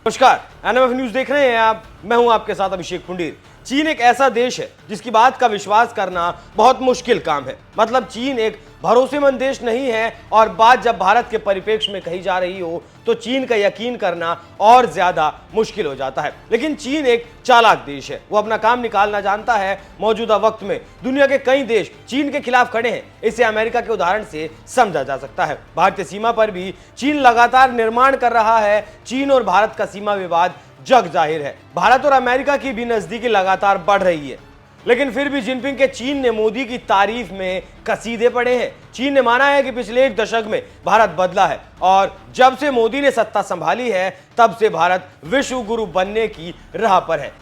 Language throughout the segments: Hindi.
नमस्कार, एनएमएफ न्यूज देख रहे हैं आप। मैं हूं आपके साथ अभिषेक पुंडीर। चीन एक ऐसा देश है जिसकी बात का विश्वास करना बहुत मुश्किल काम है। मतलब चीन एक भरोसेमंद देश नहीं है और बात जब भारत के परिप्रेक्ष्य में कही जा रही हो तो चीन का यकीन करना और ज्यादा मुश्किल हो जाता है। लेकिन चीन एक चालाक देश है, वो अपना काम निकालना जानता है। मौजूदा वक्त में दुनिया के कई देश चीन के खिलाफ खड़े हैं। इसे अमेरिका के उदाहरण से समझा जा सकता है। भारतीय सीमा पर भी चीन लगातार निर्माण कर रहा है। चीन और भारत का सीमा विवाद जग जाहिर है। भारत और अमेरिका की भी नजदीकी लगातार बढ़ रही है, लेकिन फिर भी जिनपिंग के चीन ने मोदी की तारीफ में कसीदे पड़े हैं। चीन ने माना है कि पिछले एक दशक में भारत बदला है और जब से मोदी ने सत्ता संभाली है तब से भारत विश्व गुरु बनने की राह पर है।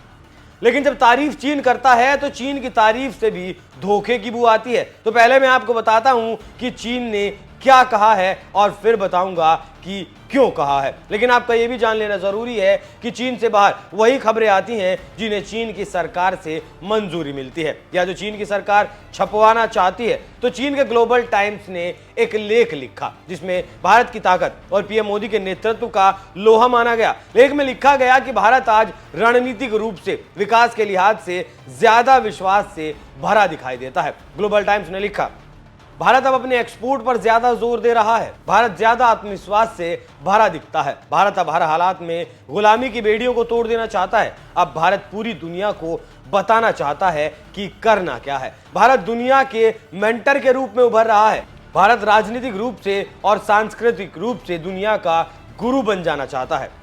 लेकिन जब तारीफ चीन करता है तो चीन की तारीफ से भी धोखे की बू आती है। तो पहले मैं आपको बताता हूं कि चीन ने क्या कहा है और फिर बताऊंगा कि क्यों कहा है। लेकिन आपका यह भी जान लेना जरूरी है कि चीन से बाहर वही खबरें आती हैं जिन्हें चीन की सरकार से मंजूरी मिलती है या जो चीन की सरकार छपवाना चाहती है। तो चीन के ग्लोबल टाइम्स ने एक लेख लिखा जिसमें भारत की ताकत और पीएम मोदी के नेतृत्व का लोहा माना गया। लेख में लिखा गया कि भारत आज रणनीतिक रूप से विकास के लिहाज से ज्यादा विश्वास से भरा दिखाई देता है। ग्लोबल टाइम्स ने लिखा, भारत अब अपने एक्सपोर्ट पर ज्यादा जोर दे रहा है। भारत ज्यादा आत्मविश्वास से भरा दिखता है। भारत अब हर हालात में गुलामी की बेड़ियों को तोड़ देना चाहता है। अब भारत पूरी दुनिया को बताना चाहता है कि करना क्या है। भारत दुनिया के मेंटर के रूप में उभर रहा है। भारत राजनीतिक रूप से और सांस्कृतिक रूप से दुनिया का गुरु बन जाना चाहता है।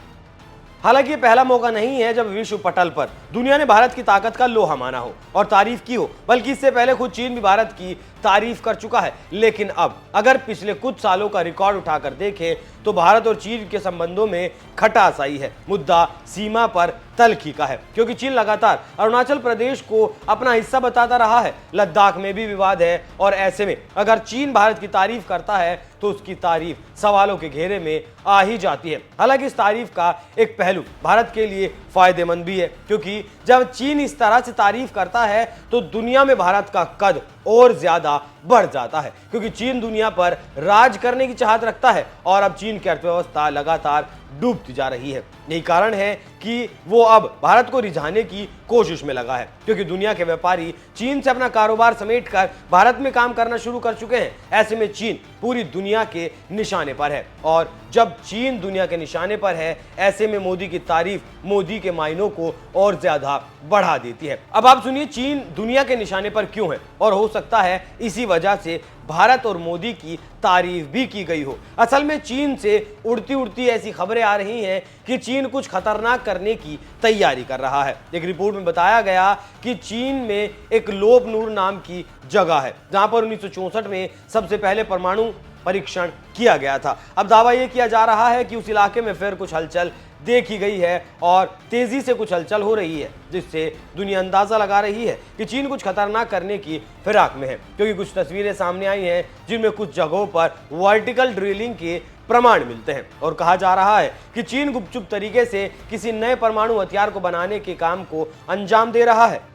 हालांकि ये पहला मौका नहीं है जब विश्व पटल पर दुनिया ने भारत की ताकत का लोहा माना हो और तारीफ की हो, बल्कि इससे पहले खुद चीन भी भारत की तारीफ कर चुका है। लेकिन अब अगर पिछले कुछ सालों का रिकॉर्ड उठाकर देखें तो भारत और चीन के संबंधों में खटास आई है। मुद्दा सीमा पर तल्खी का है, क्योंकि चीन लगातार अरुणाचल प्रदेश को अपना हिस्सा बताता रहा है। लद्दाख में भी विवाद है और ऐसे में अगर चीन भारत की तारीफ करता है तो उसकी तारीफ सवालों के घेरे में आ ही जाती है। हालांकि इस तारीफ का एक पहलू भारत के लिए फायदेमंद भी है, क्योंकि जब चीन इस तरह से तारीफ करता है तो दुनिया में भारत का कद और ज्यादा बढ़ जाता है, क्योंकि चीन दुनिया पर राज करने की चाहत रखता है और अब चीन की अर्थव्यवस्था लगातार डूबती जा रही है। यही कारण है कि वो अब भारत को रिझाने की कोशिश में लगा है, क्योंकि दुनिया के व्यापारी चीन से अपना कारोबार समेटकर भारत में काम करना शुरू कर चुके हैं। ऐसे में चीन पूरी दुनिया के निशाने पर है और जब चीन दुनिया के निशाने पर है, ऐसे में मोदी की तारीफ मोदी के मायनों को और ज्यादा बढ़ा देती है। अब आप सुनिए चीन दुनिया के निशाने पर क्यों है और हो सकता है इसी वजह से भारत और मोदी की तारीफ भी की गई हो। असल में चीन से उड़ती उड़ती ऐसी खबरें आ रही हैं कि चीन कुछ खतरनाक करने की तैयारी कर रहा है। एक रिपोर्ट में बताया गया कि चीन में एक लोपनूर नाम की जगह है जहां पर 1964 में सबसे पहले परमाणु परीक्षण किया गया था। अब दावा यह किया जा रहा है कि उस इलाके में फिर कुछ हलचल देखी गई है और तेजी से कुछ हलचल हो रही है, जिससे दुनिया अंदाजा लगा रही है कि चीन कुछ खतरनाक करने की फिराक में है। क्योंकि कुछ तस्वीरें सामने आई हैं जिनमें कुछ जगहों पर वर्टिकल ड्रिलिंग के प्रमाण मिलते हैं और कहा जा रहा है कि चीन गुपचुप तरीके से किसी नए परमाणु हथियार को बनाने के काम को अंजाम दे रहा है।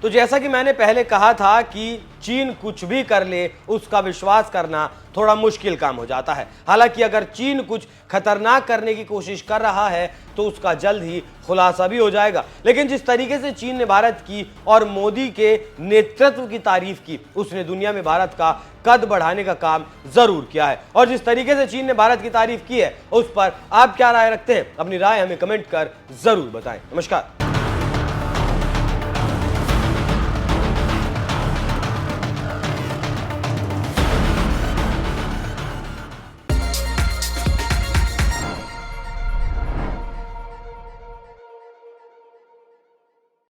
तो जैसा कि मैंने पहले कहा था कि चीन कुछ भी कर ले उसका विश्वास करना थोड़ा मुश्किल काम हो जाता है। हालांकि अगर चीन कुछ खतरनाक करने की कोशिश कर रहा है तो उसका जल्द ही खुलासा भी हो जाएगा। लेकिन जिस तरीके से चीन ने भारत की और मोदी के नेतृत्व की तारीफ की, उसने दुनिया में भारत का कद बढ़ाने का काम जरूर किया है। और जिस तरीके से चीन ने भारत की तारीफ की है उस पर आप क्या राय रखते हैं? अपनी राय हमें कमेंट कर जरूर बताएं। नमस्कार।